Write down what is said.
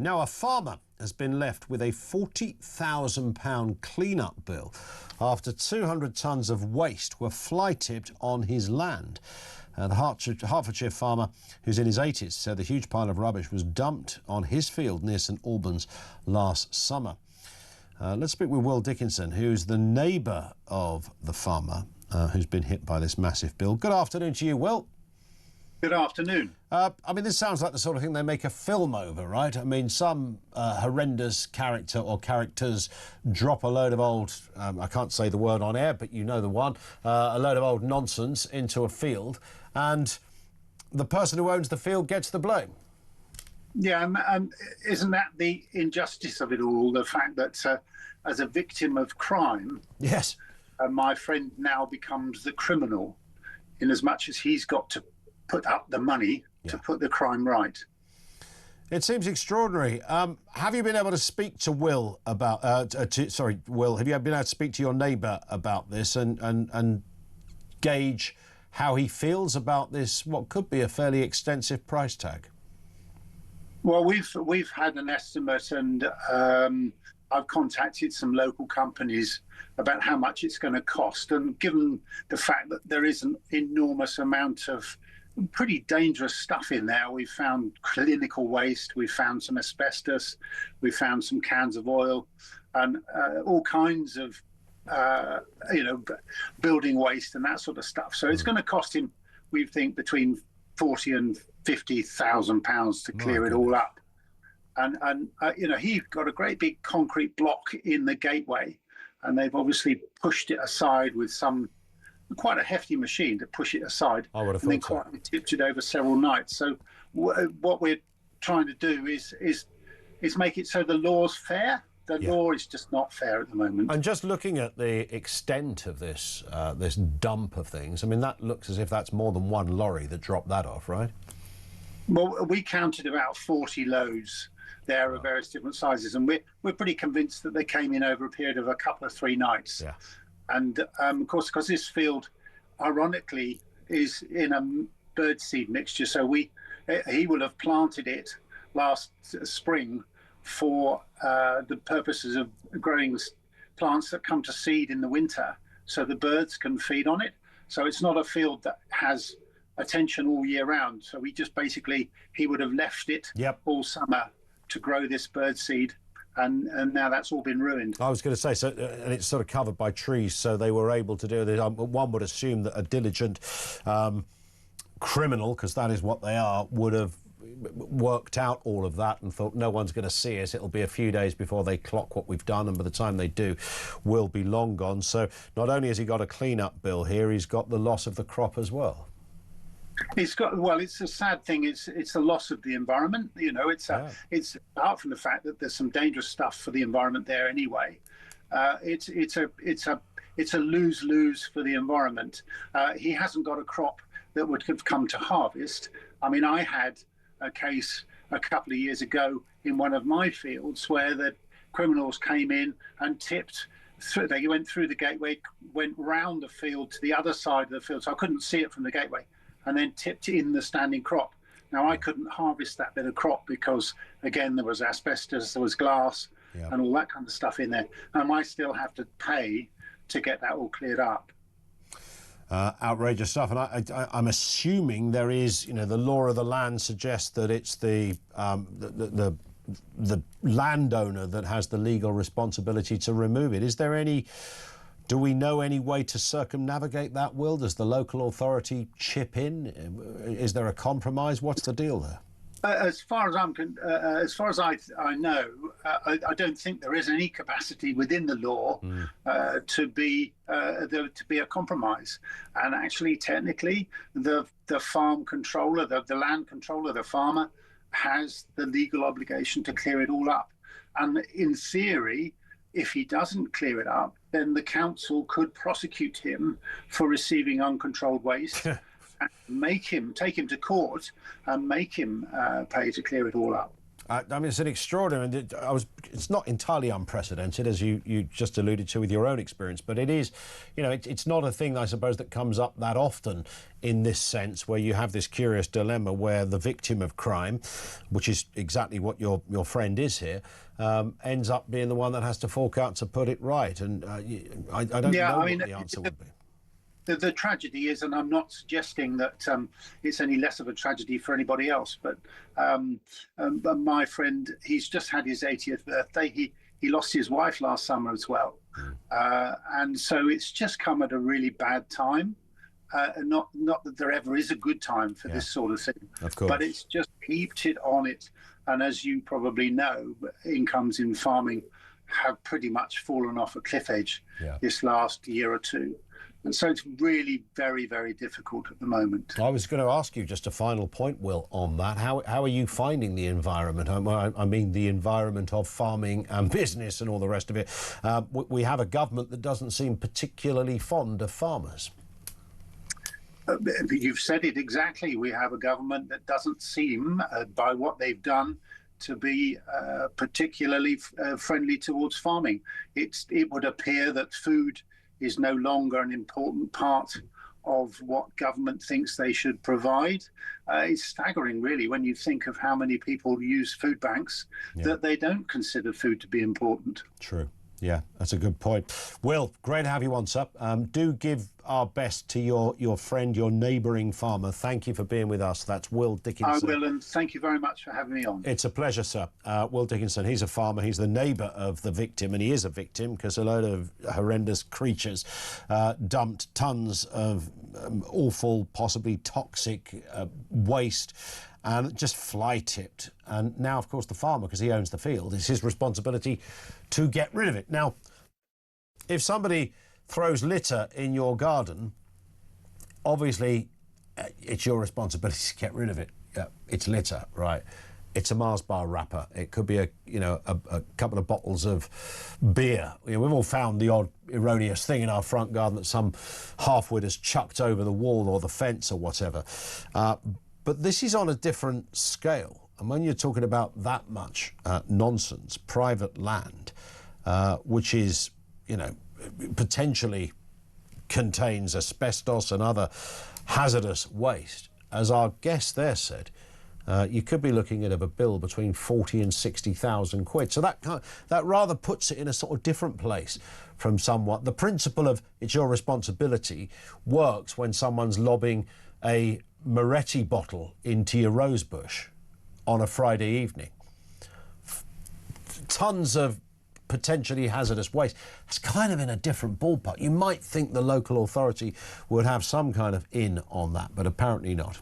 Now, a farmer has been left with a £40,000 clean-up bill after 200 tonnes of waste were fly-tipped on his land. The Hertfordshire farmer, who's in his 80s, said the huge pile of rubbish was dumped on his field near St Albans last summer. Let's speak with Will Dickinson, who's the neighbour of the farmer who's been hit by this massive bill. Good afternoon to you, Will. Good afternoon. I mean, this sounds like the sort of thing they make a film over, right? I mean, some horrendous character or characters drop a load of old, I can't say the word on air, but you know the one, a load of old nonsense into a field, and the person who owns the field gets the blame. Yeah, and isn't that the injustice of it all? The fact that as a victim of crime, yes, my friend now becomes the criminal, in as much as he's got to put up the money to put the crime right. It seems extraordinary. Have you been able to speak to Will about? Will, have you been able to speak to your neighbour about this and gauge how he feels about this? What could be a fairly extensive price tag. Well, we've had an estimate, and I've contacted some local companies about how much it's going to cost. And given the fact that there is an enormous amount of pretty dangerous stuff in there, we've found clinical waste, we've found some asbestos, we've found some cans of oil, and all kinds of building waste and that sort of stuff. So it's going to cost him, we think, between £40,000 and £50,000 to clear it all up. And he got a great big concrete block in the gateway, and they've obviously pushed it aside with quite a hefty machine to push it aside. I would have and then thought so. quite tipped it over several nights. So what we're trying to do is make it so the law's fair. The law is just not fair at the moment. And just looking at the extent of this this dump of things, I mean, that looks as if that's more than one lorry that dropped that off, right? Well, we counted about 40 loads there of various different sizes, and we're pretty convinced that they came in over a period of a couple of 3 nights. Yeah. And of course, because this field, ironically, is in a birdseed mixture, so he will have planted it last spring for the purposes of growing plants that come to seed in the winter, so the birds can feed on it. So it's not a field that has attention all year round. So he would have left it all summer to grow this birdseed. And now that's all been ruined. I was going to say, so, and it's sort of covered by trees, so they were able to do this. One would assume that a diligent criminal, because that is what they are, would have worked out all of that and thought, no one's going to see us. It'll be a few days before they clock what we've done, and by the time they do, we'll be long gone. So not only has he got a clean-up bill here, he's got the loss of the crop as well. It's a sad thing. It's a loss of the environment. It's apart from the fact that there's some dangerous stuff for the environment there anyway. It's a lose-lose for the environment. He hasn't got a crop that would have come to harvest. I mean, I had a case a couple of years ago in one of my fields where the criminals came in and tipped. They went through the gateway, went round the field to the other side of the field, so I couldn't see it from the gateway, and then tipped in the standing crop. Now, I couldn't harvest that bit of crop because, again, there was asbestos, there was glass, and all that kind of stuff in there. And I still have to pay to get that all cleared up. Outrageous stuff. And I'm assuming there is, the law of the land suggests that it's the landowner that has the legal responsibility to remove it. Do we know any way to circumnavigate that, Will? Does the local authority chip in? Is there a compromise? What's the deal there? As far as I know, I don't think there is any capacity within the law to be a compromise. And actually, technically, the farm controller, the land controller, the farmer, has the legal obligation to clear it all up. And in theory, if he doesn't clear it up, then the council could prosecute him for receiving uncontrolled waste, and take him to court and make him pay to clear it all up. I mean, it's an extraordinary. It's not entirely unprecedented, as you just alluded to with your own experience, but it is, you know, it's not a thing, I suppose, that comes up that often in this sense, where you have this curious dilemma where the victim of crime, which is exactly what your friend is here, ends up being the one that has to fork out to put it right. And I don't know what the answer would be. The tragedy is, and I'm not suggesting that it's any less of a tragedy for anybody else, but my friend, he's just had his 80th birthday. He lost his wife last summer as well. And so it's just come at a really bad time. And not that there ever is a good time for this sort of thing, of course, but it's just heaped it on it. And as you probably know, incomes in farming have pretty much fallen off a cliff edge this last year or two. And so it's really very, very difficult at the moment. I was going to ask you just a final point, Will, on that. How are you finding the environment? I mean, the environment of farming and business and all the rest of it. We have a government that doesn't seem particularly fond of farmers. You've said it exactly. We have a government that doesn't seem, by what they've done, to be particularly friendly towards farming. It would appear that food is no longer an important part of what government thinks they should provide. It's staggering, really, when you think of how many people use food banks that they don't consider food to be important. True. Yeah, that's a good point. Will, great to have you on, sir. Do give our best to your friend, your neighbouring farmer. Thank you for being with us. That's Will Dickinson. I will, and thank you very much for having me on. It's a pleasure, sir. Will Dickinson, he's a farmer. He's the neighbour of the victim, and he is a victim because a load of horrendous creatures dumped tons of awful, possibly toxic waste and just fly-tipped. And now, of course, the farmer, because he owns the field, it's his responsibility to get rid of it. Now, if somebody throws litter in your garden, obviously it's your responsibility to get rid of it. It's litter, right? It's a Mars bar wrapper. It could be a couple of bottles of beer. We've all found the odd erroneous thing in our front garden that some half-wit has chucked over the wall or the fence or whatever. But this is on a different scale. And when you're talking about that much nonsense, private land, which is, potentially contains asbestos and other hazardous waste, as our guest there said, you could be looking at a bill between 40 and 60,000 quid. So that rather puts it in a sort of different place from somewhat. The principle of it's your responsibility works when someone's lobbing a Moretti bottle into your rose bush on a Friday evening. Tons of potentially hazardous waste. It's kind of in a different ballpark. You might think the local authority would have some kind of in on that, but apparently not.